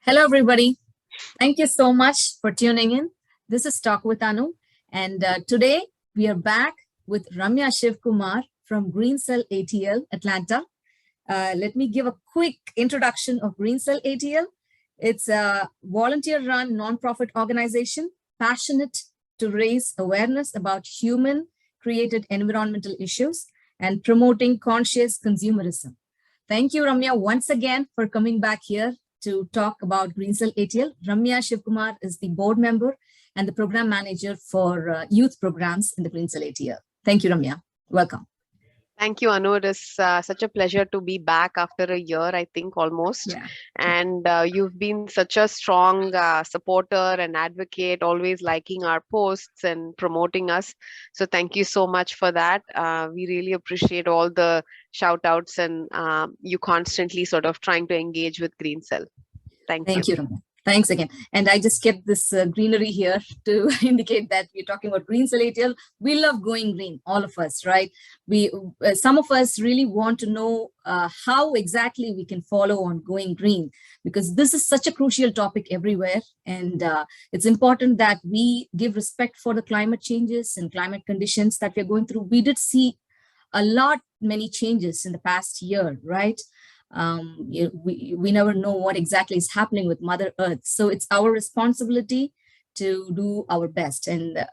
Hello, everybody. Thank you so much for tuning in. This is Talk with Anu, and today we are back with Ramya Shivkumar from Green Cell ATL, Atlanta. Let me give a quick introduction of Green Cell ATL. It's a volunteer-run nonprofit organization passionate to raise awareness about human-created environmental issues and promoting conscious consumerism. Thank you, Ramya, once again for coming back here to talk about Green Cell ATL. Ramya Shivkumar is the board member and the program manager for youth programs in the Green Cell ATL. Thank you, Ramya. Welcome. Thank you, Anu. It is such a pleasure to be back after a year, I think, almost. Yeah. And you've been such a strong supporter and advocate, always liking our posts and promoting us. So thank you so much for that. We really appreciate all the shout outs and you constantly sort of trying to engage with Green Cell. Thank you. Ramya. Thanks again. And I just kept this greenery here to indicate that we're talking about Green Cell ATL. We love going green, all of us, right? Some of us really want to know how exactly we can follow on going green, because this is such a crucial topic everywhere. And it's important that we give respect for the climate changes and climate conditions that we're going through. We did see many changes in the past year, right? We never know what exactly is happening with Mother Earth. So it's our responsibility to do our best, and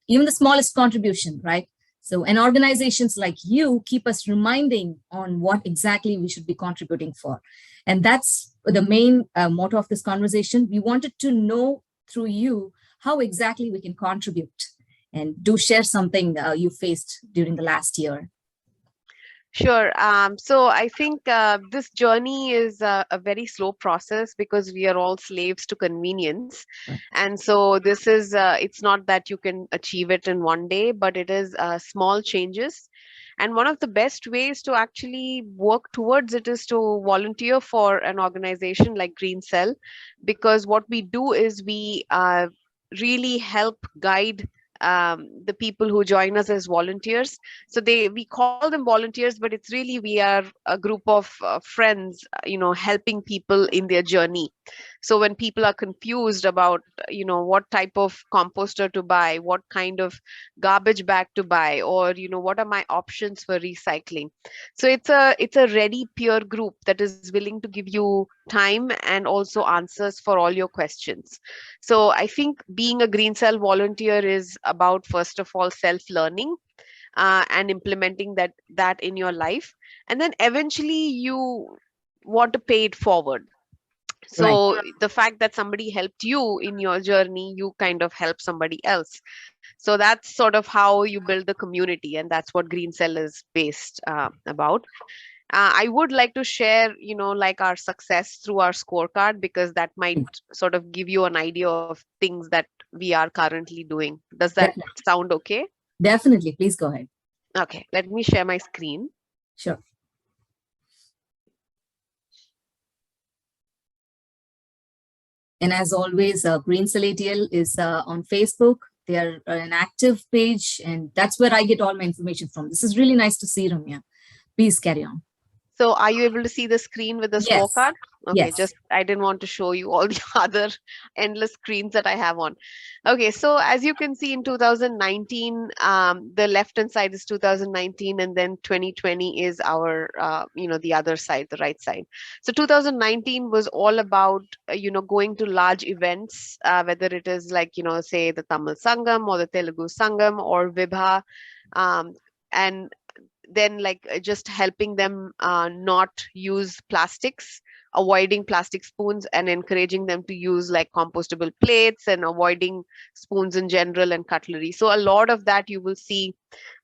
even the smallest contribution, right? So, and organizations like you keep us reminding on what exactly we should be contributing for. And that's the main motto of this conversation. We wanted to know through you how exactly we can contribute, and do share something you faced during the last year. Sure. So I think this journey is a very slow process because we are all slaves to convenience. And so this is, it's not that you can achieve it in one day, but it is small changes. And one of the best ways to actually work towards it is to volunteer for an organization like Green Cell, because what we do is we really help guide the people who join us as volunteers. So we call them volunteers, but it's really, we are a group of friends, helping people in their journey. So when people are confused about, what type of composter to buy, what kind of garbage bag to buy, or, what are my options for recycling? So it's a ready peer group that is willing to give you time and also answers for all your questions. So I think being a Green Cell volunteer is about, first of all, self-learning and implementing that in your life. And then eventually you want to pay it forward. So the fact that somebody helped you in your journey, you kind of help somebody else. So that's sort of how you build the community. And that's what Green Cell is based about. I would like to share, like our success through our scorecard, because that might sort of give you an idea of things that we are currently doing. Does that sound okay? Definitely. Please go ahead. Okay, let me share my screen. Sure. And as always, Green Cell ATL is on Facebook. They are an active page, and that's where I get all my information from. This is really nice to see, Ramya. Please carry on. So are you able to see the screen with the scorecard? Okay, yes. I didn't want to show you all the other endless screens that I have on. Okay, so as you can see in 2019, the left-hand side is 2019, and then 2020 is our, the other side, the right side. So 2019 was all about, going to large events, whether it is like, say the Tamil Sangam or the Telugu Sangam or Vibha, and then like just helping them not use plastics, avoiding plastic spoons, and encouraging them to use like compostable plates, and avoiding spoons in general and cutlery. So a lot of that you will see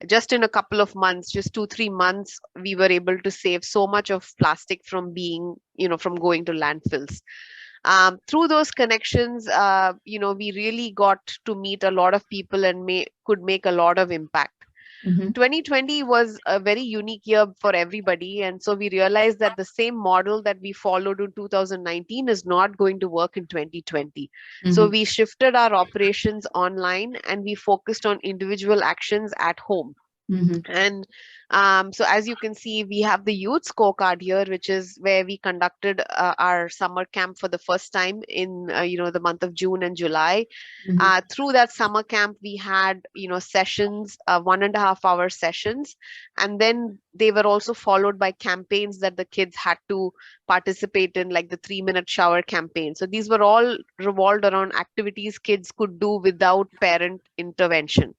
just in a couple of months, just 2-3 months, we were able to save so much of plastic from being, from going to landfills. Through those connections, we really got to meet a lot of people and could make a lot of impact. 2020 was a very unique year for everybody. And so we realized that the same model that we followed in 2019 is not going to work in 2020. So we shifted our operations online and we focused on individual actions at home. And so as you can see, we have the youth scorecard here, which is where we conducted our summer camp for the first time in the month of June and July. Through that summer camp, we had sessions, 1.5 hour sessions, and then they were also followed by campaigns that the kids had to participate in, like the 3-minute shower campaign. So these were all revolved around activities kids could do without parent intervention.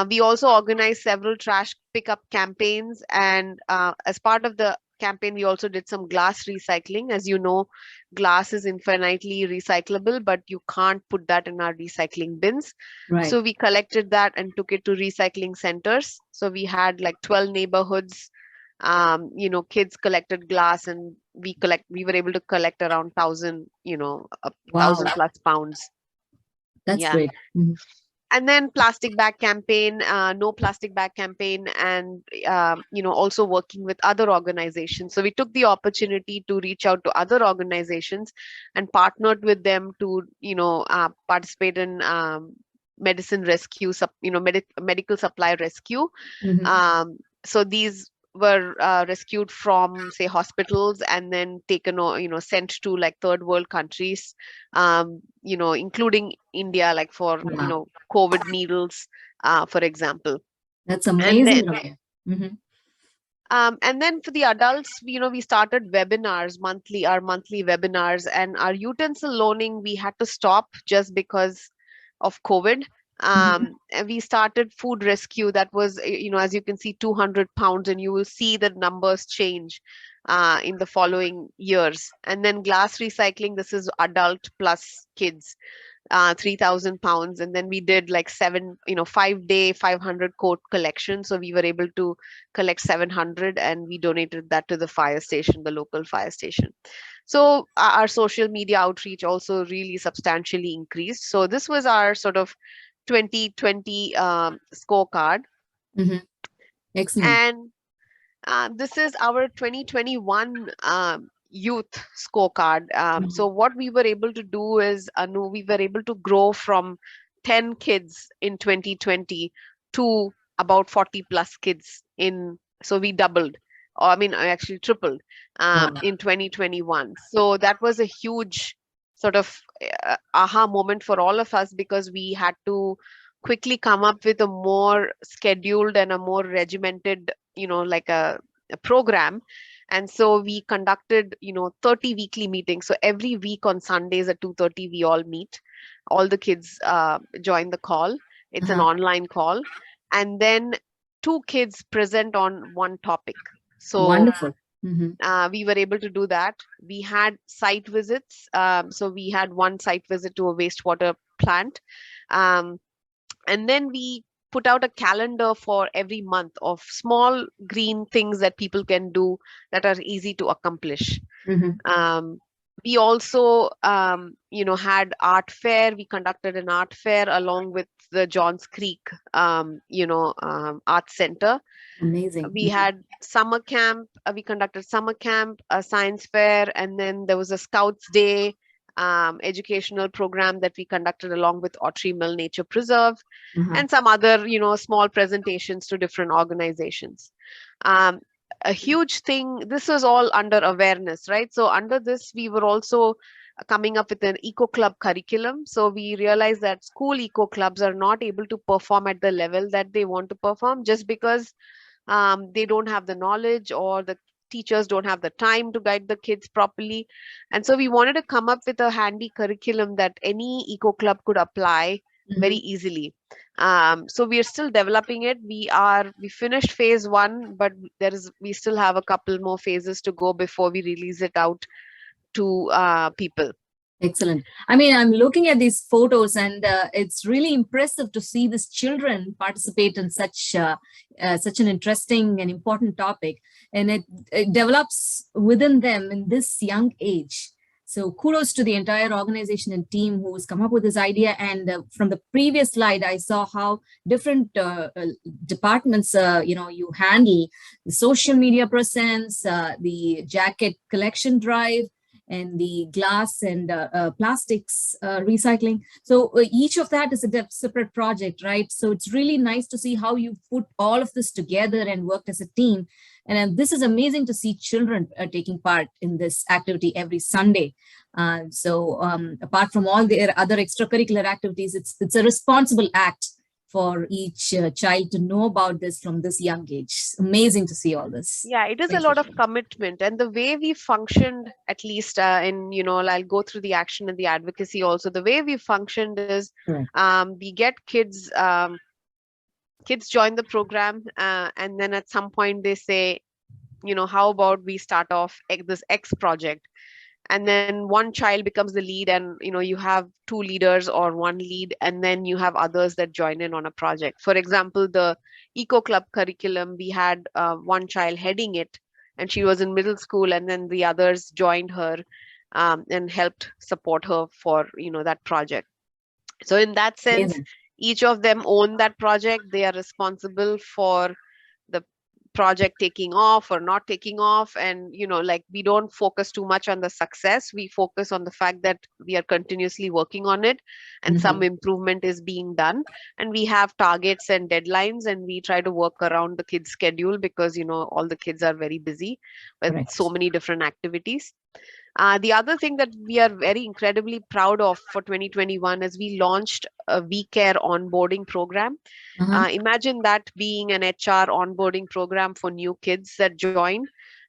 We also organized several trash pickup campaigns, and as part of the campaign, we also did some glass recycling. As you know, glass is infinitely recyclable, but you can't put that in our recycling bins. Right. So we collected that and took it to recycling centers. So we had like 12 neighborhoods. Kids collected glass, and we were able to collect around 1,000, Wow. 1,000+ pounds. That's Yeah. great. And then plastic bag campaign, no plastic bag campaign, and also working with other organizations. So we took the opportunity to reach out to other organizations and partnered with them to participate in medicine rescue, medical supply rescue. So these were rescued from, say, hospitals and then taken or sent to like third world countries, including India, like for Wow. COVID needles, for example. That's And amazing, then Ramya. and then for the adults, we started webinars, our monthly webinars, and our utensil loaning we had to stop just because of COVID. And we started food rescue. That was, as you can see, 200 pounds, and you will see the numbers change in the following years. And then glass recycling, this is adult plus kids. 3,000 pounds, and then we did like 5-day 500 quote collection, so we were able to collect 700, and we donated that to the fire station, the local fire station. So our social media outreach also really substantially increased. So this was our sort of 2020 scorecard. Excellent. And this is our 2021 youth scorecard. So what we were able to do is, Anu, we were able to grow from 10 kids in 2020 to about 40+ kids so we doubled, or I mean, I actually tripled Wow. in 2021. So that was a huge sort of aha moment for all of us, because we had to quickly come up with a more scheduled and a more regimented, like a program. And so we conducted 30 weekly meetings. So every week on Sundays at 2:30 we all meet. All the kids join the call. It's an online call, and then 2 kids present on one topic. So Wonderful. we were able to do that. We had site visits. So we had one site visit to a wastewater plant. And then we put out a calendar for every month of small green things that people can do that are easy to accomplish. We also had art fair. We conducted an art fair along with the Johns Creek art center. Amazing. We had summer camp. We conducted summer camp, a science fair, and then there was a Scouts Day educational program that we conducted along with Autry Mill Nature Preserve, and some other, small presentations to different organizations. A huge thing, this was all under awareness, right? So under this, we were also coming up with an eco club curriculum. So we realized that school eco clubs are not able to perform at the level that they want to perform, just because they don't have the knowledge, or the teachers don't have the time to guide the kids properly. And so we wanted to come up with a handy curriculum that any eco club could apply very easily. So we are still developing it. We finished phase 1, but we still have a couple more phases to go before we release it out to people. Excellent. I mean, I'm looking at these photos, and it's really impressive to see these children participate in such an interesting and important topic, and it develops within them in this young age. So kudos to the entire organization and team who's come up with this idea. And from the previous slide, I saw how different departments, you handle the social media presence, the jacket collection drive, and the glass and plastics recycling. So each of that is a separate project, right? So it's really nice to see how you put all of this together and worked as a team. And this is amazing to see children taking part in this activity every Sunday. Apart from all their other extracurricular activities, it's a responsible act for each child to know about this from this young age. It's amazing to see all this. Yeah, it is a Thanks for lot of sharing. commitment, and the way we functioned, at least in, I'll go through the action and the advocacy also. The way we functioned is, Correct. we get kids join the program, and then at some point they say, how about we start off this X project, and then one child becomes the lead, and you have two leaders or one lead, and then you have others that join in on a project. For example, the eco club curriculum, we had one child heading it, and she was in middle school, and then the others joined her, and helped support her for that project. So in that sense, Amazing. each of them own that project. They are responsible for the project taking off or not taking off, and like, we don't focus too much on the success. We focus on the fact that we are continuously working on it, and some Mhm. improvement is being done, and we have targets and deadlines, and we try to work around the kids schedule, because all the kids are very busy with so Correct. many different activities. The other thing that we are very incredibly proud of for 2021 is we launched a WeCare onboarding program. Uh-huh. Imagine that being an HR onboarding program for new kids that join.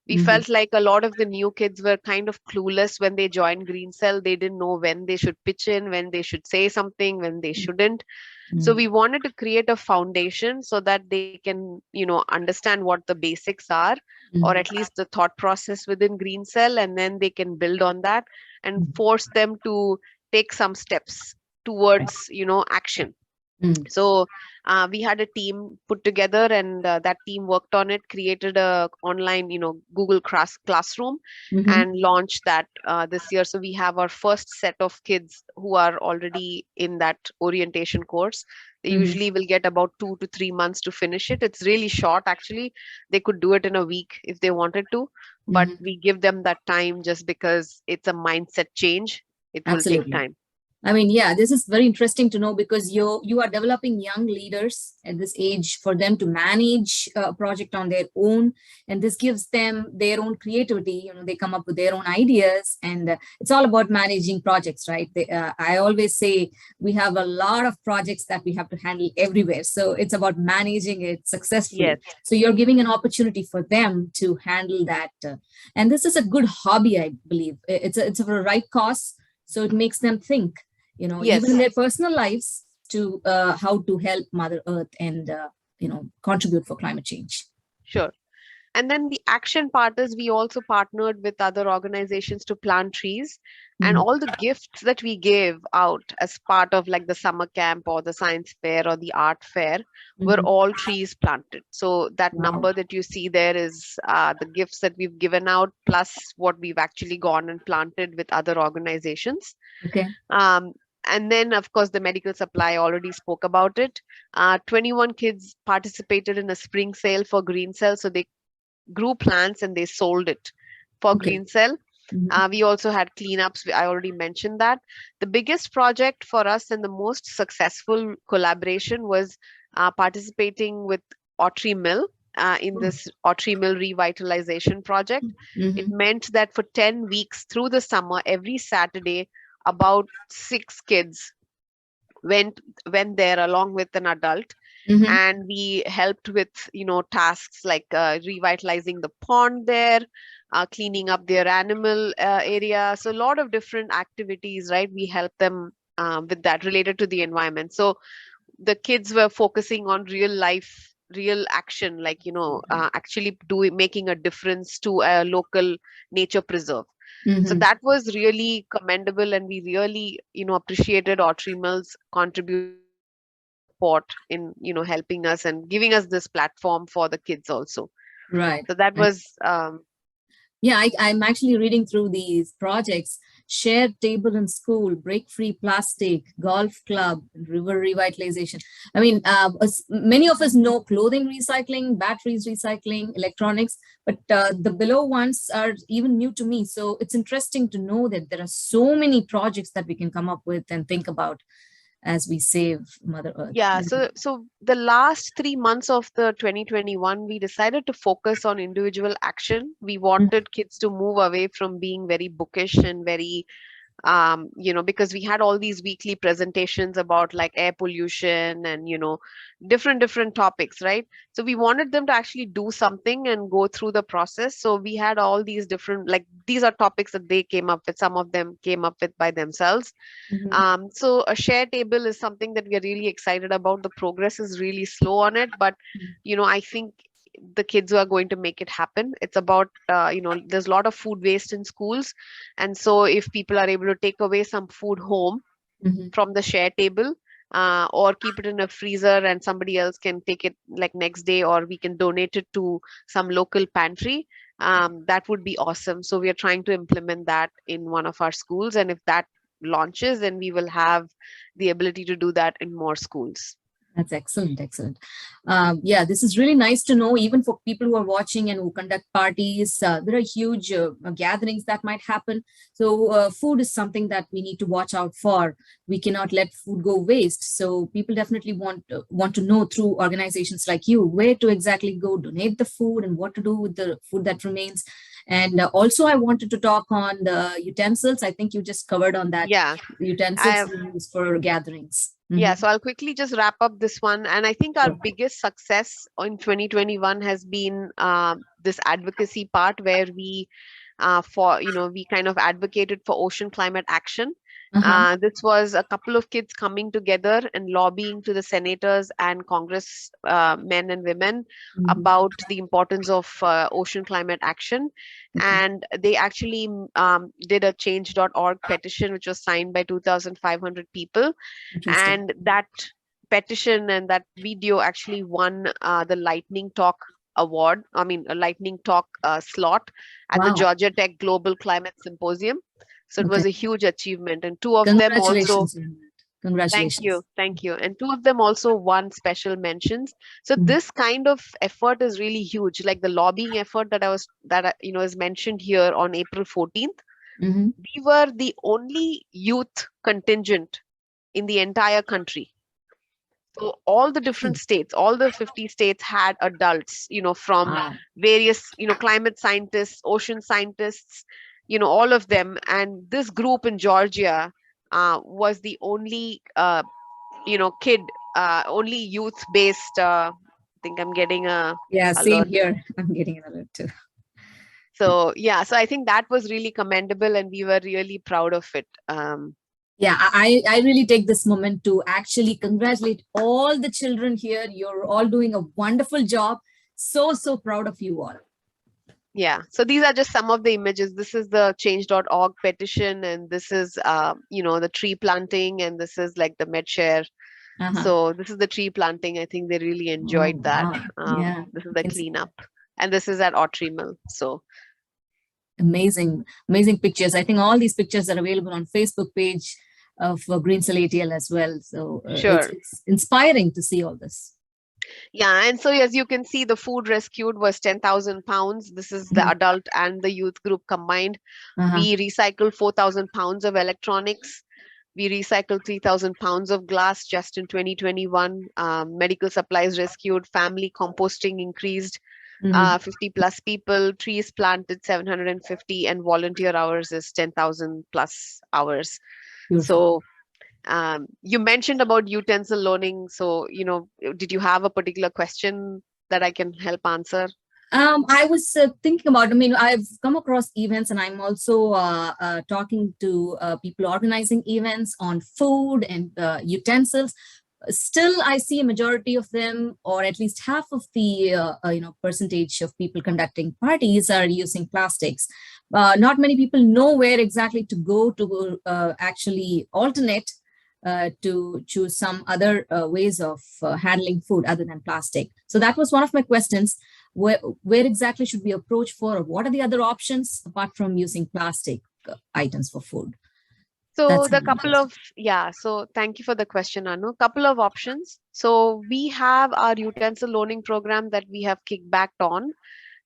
We Mhm. felt like a lot of the new kids were kind of clueless when they joined Green Cell. They didn't know when they should pitch in, when they should say something, when they shouldn't. So Mhm. we wanted to create a foundation so that they can, understand what the basics are, or Mhm. at least the thought process within Green Cell, and then they can build on that and Mhm. force them to take some steps Right. towards, action. Mhm. So we had a team put together, and that team worked on it, created a online, Google Classroom, Mhm. and launched that this year. So we have our first set of kids who are already in that orientation course. They Mhm. usually will get about 2 to 3 months to finish it. It's really short, actually. They could do it in a week if they wanted to, but Mhm. we give them that time just because it's a mindset change. It will take Absolutely. time. I mean, yeah, this is very interesting to know because you are developing young leaders at this age for them to manage a project on their own, and this gives them their own creativity. They come up with their own ideas, and it's all about managing projects, right? I always say we have a lot of projects that we have to handle everywhere, so it's about managing it successfully. Yes, So you're giving an opportunity for them to handle that, and this is a good hobby, I believe. It's a right cause, so it makes them think, even in yes, their personal lives, to how to help Mother Earth and contribute for climate change. sure. And then the action part is we also partnered with other organizations to plant trees. And Mhm. all the gifts that we gave out as part of like the summer camp or the science fair or the art fair were Mhm. all trees planted. So that Wow. number that you see there is the gifts that we've given out plus what we've actually gone and planted with other organizations. Okay. Um, and then, of course, the medical supply already spoke about it. 21 kids participated in a spring sale for Green Cell. So they grew plants and they sold it for Okay. Green Cell. Mhm. We also had cleanups. I already mentioned that. The biggest project for us and the most successful collaboration was participating with Autry Mill in Oh. this Autry Mill revitalization project. It Mhm. meant that for 10 weeks through the summer, every Saturday, about 6 kids went went there along with an adult, Mhm. and we helped with tasks like revitalizing the pond there, cleaning up their animal area. So a lot of different activities, right? We help them with that related to the environment. So the kids were focusing on real life, real action, like actually doing, making a difference to a local nature preserve. So Mhm. that was really commendable, and we really appreciated Autry Mill's contribution support in helping us and giving us this platform for the kids also. Right. So that And was Yeah, I'm actually reading through these projects. Shared table in school, break-free plastic, golf club, river revitalization. I mean, many of us know clothing recycling, batteries recycling, electronics, but the below ones are even new to me. So it's interesting to know that there are so many projects that we can come up with and think about as we save Mother Earth. Yeah, so the last 3 months of the 2021, we decided to focus on individual action. We wanted kids to move away from being very bookish and very because we had all these weekly presentations about like air pollution and different topics, right? So we wanted them to actually do something and go through the process. So we had all these different, like, these are topics that they came up with, some of them came up with by themselves. Mhm. So a share table is something that we are really excited about. The progress is really slow on it, but I think the kids are going to make it happen. It's about there's a lot of food waste in schools, and so if people are able to take away some food home Mhm. from the share table, or keep it in a freezer and somebody else can take it like next day, or we can donate it to some local pantry, that would be awesome. So we are trying to implement that in one of our schools, and if that launches, then we will have the ability to do that in more schools. That's excellent, excellent. Yeah, this is really nice to know, even for people who are watching and who conduct parties. There are huge gatherings that might happen. So, food is something that we need to watch out for. We cannot let food go waste. So, people definitely want to know through organizations like you where to exactly go donate the food and what to do with the food that remains. And also, I wanted to talk on the utensils. I think you just covered on that. Yeah, Utensils I we use for gatherings. Yeah, Mhm. so I'll quickly just wrap up this one. And I think our Sure. biggest success in 2021 has been this advocacy part where we kind of advocated for ocean climate action. Uh-huh. This was a couple of kids coming together and lobbying to the senators and Congress men and women Mhm. about the importance of ocean climate action. Okay. And they actually did a change.org petition, which was signed by 2,500 people, Interesting. and that petition and that video actually won the lightning talk award, I mean a lightning talk slot at the Wow. Georgia Tech Global Climate Symposium. So it was Okay. a huge achievement, and two of them also. Congratulations on that. Congratulations. Thank you, and two of them also won special mentions. So Mhm. this kind of effort is really huge, like the lobbying effort is mentioned here on April 14th. Mhm. We were the only youth contingent in the entire country. So all the different states, all the 50 states had adults, from Wow. various, climate scientists, ocean scientists, all of them. And this group in Georgia was the only, kid, only youth-based. I think I'm getting a Yeah, same alert. here. I'm getting an alert too. So yeah, so I think that was really commendable, and we were really proud of it. Yeah, I really take this moment to actually congratulate all the children here. You're all doing a wonderful job. So, so proud of you all. Yeah, so these are just some of the images. This is the change.org petition, and this is, the tree planting, and this is like the MedShare. Uh-huh. So this is the tree planting. I think they really Oh, enjoyed that. wow. Yeah, This is I the can see that. cleanup, and this is at Autry Mill. So Amazing, amazing pictures. I think all these pictures are available on Facebook page of Green Cell ATL as well. So sure. it's inspiring to see all this. Yeah, and so as you can see, the food rescued was 10,000 pounds. This is the Mhm. adult and the youth group combined. Uh-huh. We recycled 4,000 pounds of electronics. We recycled 3,000 pounds of glass just in 2021. Medical supplies rescued, family composting increased, Mhm. 50 plus people, trees planted 750, and volunteer hours is 10,000 plus hours. Beautiful. So you mentioned about utensil loaning. So, did you have a particular question that I can help answer? I was thinking about, I mean, I've come across events and I'm also talking to people organizing events on food and utensils. Still, I see a majority of them, or at least half of the percentage of people conducting parties are using plastics. Not many people know where exactly to go to actually alternate to choose some other ways of handling food other than plastic. So that was one of my questions. where exactly should we approach for, or what are the other options apart from using plastic items for food? So That's the really couple interesting. of, yeah, so thank you for the question, Anu. Couple of options. So we have our utensil loaning program that we have kicked back on.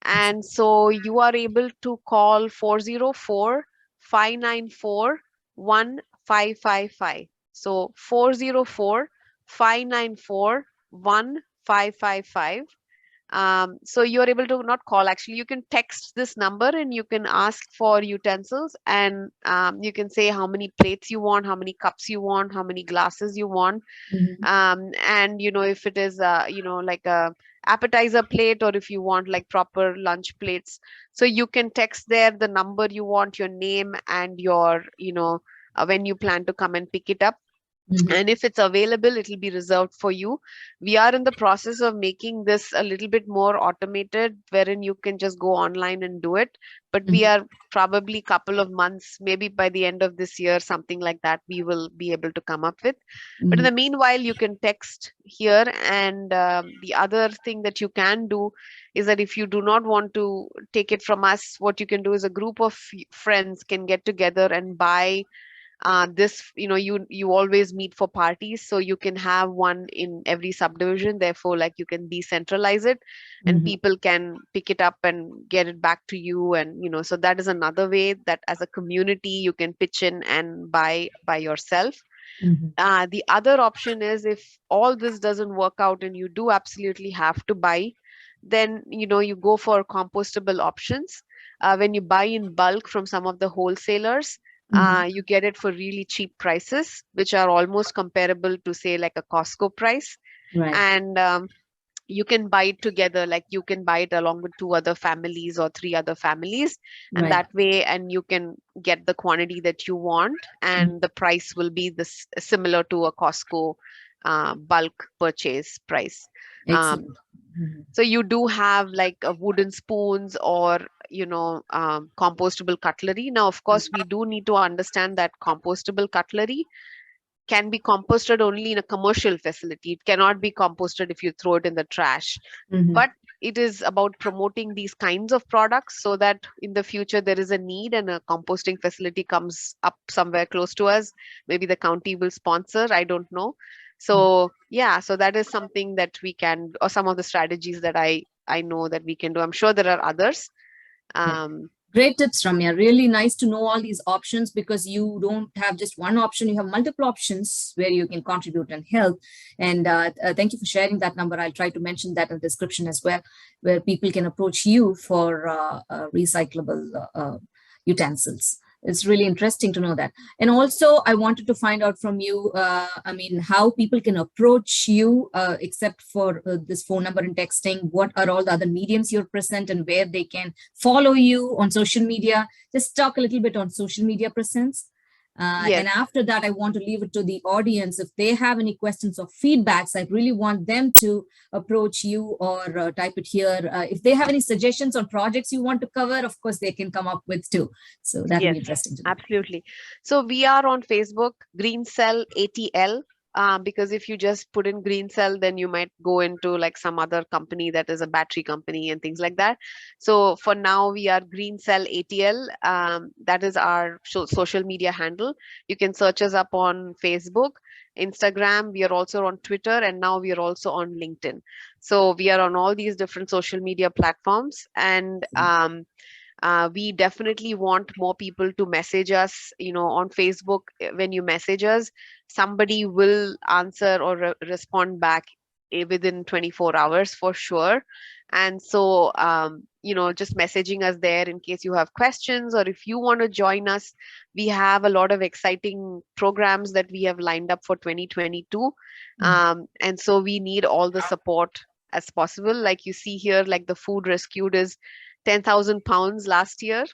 And so you are able to call 404 594 1555. So 404 594 1555. So you're able to not call, actually, you can text this number and you can ask for utensils, and you can say how many plates you want, how many cups you want, how many glasses you want. Mhm. And if it is like a appetizer plate, or if you want like proper lunch plates, so you can text there the number you want, your name, and your when you plan to come and pick it up. Mhm. And if it's available, it'll be reserved for you. We are in the process of making this a little bit more automated, wherein you can just go online and do it. But we Mhm. are probably couple of months, maybe by the end of this year, something like that, we will be able to come up with. But in Mhm. the meanwhile, you can text here. And the other thing that you can do is that if you do not want to take it from us, what you can do is a group of friends can get together and buy this. You always meet for parties, so you can have one in every subdivision, therefore like you can decentralize it, and Mhm. people can pick it up and get it back to you. And so that is another way that as a community you can pitch in and buy by yourself. Mhm. The other option is, if all this doesn't work out and you do absolutely have to buy, then you go for compostable options. When you buy in bulk from some of the wholesalers, Mhm. you get it for really cheap prices, which are almost comparable to, say, like a Costco price. Right. And you can buy it together, like you can buy it along with two other families or three other families, and Right. that way, and you can get the quantity that you want, Mhm. and the price will be this similar to a Costco bulk purchase price. um, Excellent. Mhm. so you do have like a wooden spoons, or compostable cutlery. Now, of course, we do need to understand that compostable cutlery can be composted only in a commercial facility. It cannot be composted if you throw it in the trash. Mhm. But it is about promoting these kinds of products, so that in the future there is a need and a composting facility comes up somewhere close to us. Maybe the county will sponsor, I don't know. So yeah, so that is something that we can, or some of the strategies that I know that we can do. I'm sure there are others. Yeah. um Great tips, Ramya. Really nice to know all these options, because you don't have just one option, you have multiple options where you can contribute and help. And thank you for sharing that number. I'll try to mention that in the description as well, where people can approach you for recyclable utensils. It's really interesting to know that. And also, I wanted to find out from you, I mean, how people can approach you, except for this phone number and texting. What are all the other mediums you're present, and where they can follow you on social media? Just talk a little bit on social media presence. yes. And after that, I want to leave it to the audience. If they have any questions or feedbacks, I really want them to approach you, or type it here. If they have any suggestions on projects you want to cover, of course, they can come up with too. So that will Yes, be interesting to know. absolutely. So we are on Facebook, Green Cell ATL. Because if you just put in Green Cell, then you might go into like some other company that is a battery company and things like that. So for now, we are Green Cell ATL. That is our social media handle. You can search us up on Facebook, Instagram. We are also on Twitter, and now we are also on LinkedIn. So we are on all these different social media platforms. And we definitely want more people to message us. On Facebook, when you message us, somebody will answer or respond back within 24 hours for sure. And so just messaging us there in case you have questions, or if you want to join us. We have a lot of exciting programs that we have lined up for 2022. Mhm. And so we need all the support as possible. Like you see here, like the food rescued is 10,000 pounds last year.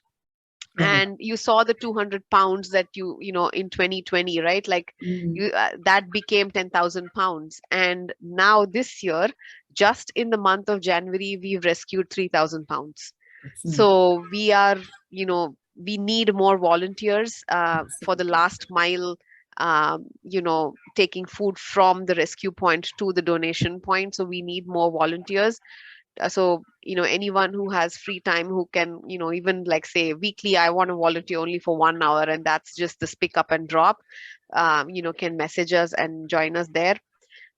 Right. And you saw the 200 pounds that in 2020, right? Like Mhm. that became 10,000 pounds. And now this year, just in the month of January, we've rescued 3,000 pounds. Excellent. So we need more volunteers for the last mile, taking food from the rescue point to the donation point. So we need more volunteers so anyone who has free time, who can even like say weekly, I want to volunteer only for 1 hour, and that's just this pick up and drop, can message us and join us there.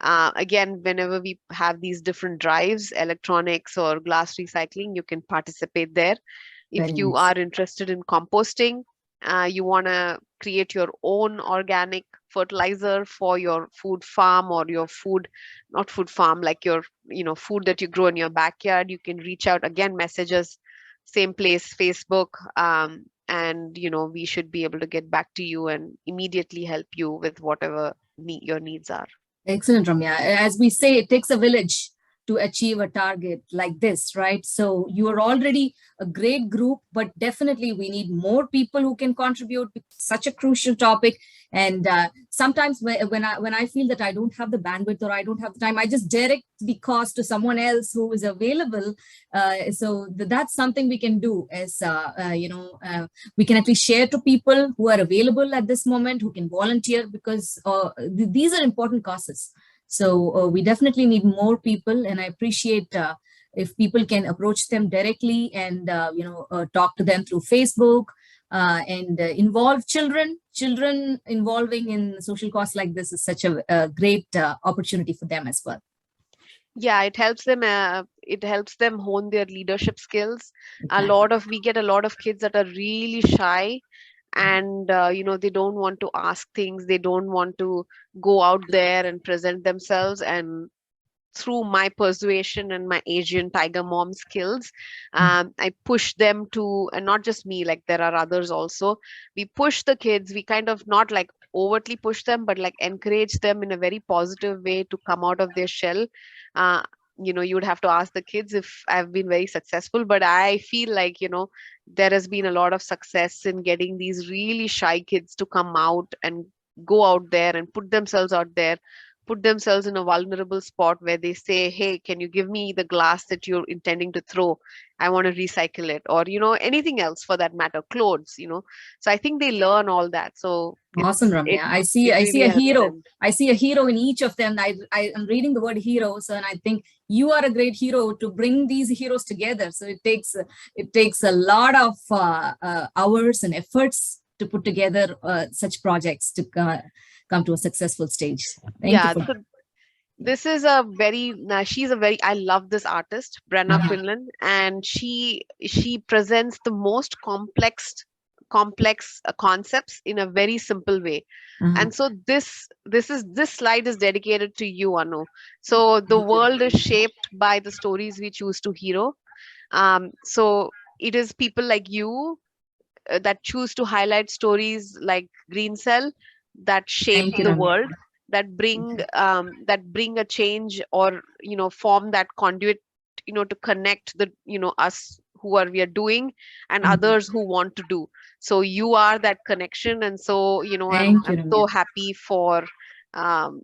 Again, whenever we have these different drives, electronics or glass recycling, you can participate there. If Very you nice. are interested in composting, you want to create your own organic fertilizer for your food farm, or your food, not food farm, like your, food that you grow in your backyard, you can reach out, again, messages, same place, Facebook, and we should be able to get back to you and immediately help you with whatever your needs are. Excellent, Ramya. As we say, it takes a village to achieve a target like this, right? So you are already a great group, but definitely we need more people who can contribute to such a crucial topic. And sometimes when I feel that I don't have the bandwidth or I don't have the time, I just direct the cost to someone else who is available. So that's something we can do. As we can at least share to people who are available at this moment, who can volunteer, because these are important causes. So we definitely need more people, and I appreciate if people can approach them directly and talk to them through Facebook, and involve children. Children involving in social cause like this is such a great opportunity for them as well. Yeah, it helps them. It helps them hone their leadership skills. Exactly. We get a lot of kids that are really shy, and they don't want to ask things, they don't want to go out there and present themselves. And through my persuasion and my Asian tiger mom skills, I push them to, and not just me, like there are others also. We push the kids, we kind of not like overtly push them, but like encourage them in a very positive way to come out of their shell. uh, you would have to ask the kids if I've been very successful, but I feel like there has been a lot of success in getting these really shy kids to come out and go out there and put themselves out there, put themselves in a vulnerable spot where they say, hey, can you give me the glass that you're intending to throw? I want to recycle it. Or anything else for that matter, clothes. So I think they learn all that. So Awesome, it Ramya. it I see really a helps hero. them. I see a hero in each of them. I am reading the word heroes, and I think you are a great hero to bring these heroes together. So it takes a lot of hours and efforts to put together such projects to come to a successful stage. Thank you Yeah, for so this is a very she's a very, I love this artist, Brenna that. Quinlan, and she presents the most complex concepts in a very simple way. Uh-huh. And so this slide is dedicated to you, Anu. So the world is shaped by the stories we choose to hero. So it is people like you that choose to highlight stories like Green Cell that shape Thank you, the Ramya. world, that bring a change, or form that conduit, to connect the us who are we are doing, and Mhm. others who want to do. So you are that connection, and so Thank you, I'm so Ramya. happy for um,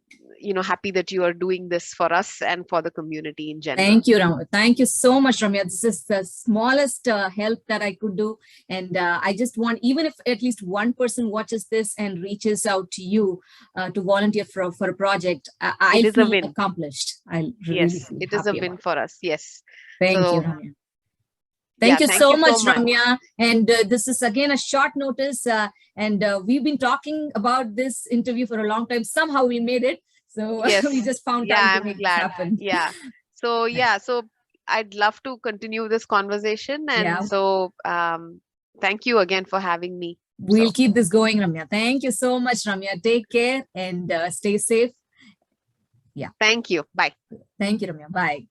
happy that you are doing this for us and for the community in general. Thank you, Ramya. Thank you so much, Ramya. This is the smallest help that I could do. And I just want, even if at least one person watches this and reaches out to you to volunteer for a project, It I'll is a feel win. accomplished. I'll really Yes, feel it is a happy win about it. for us. Yes. Thank you, So Ramya. yeah, Thank you thank so you much, so much. Ramya. And this is again a short notice. And we've been talking about this interview for a long time. Somehow we made it. So Yes. we just found Yeah, time to I'm make this glad. happen. Yeah. So yeah, so I'd love to continue this conversation. And Yeah, so thank you again for having me. we'll So keep this going, Ramya. Thank you so much, Ramya. Take care and stay safe. Yeah. thank you. Bye. Thank you, Ramya. Bye.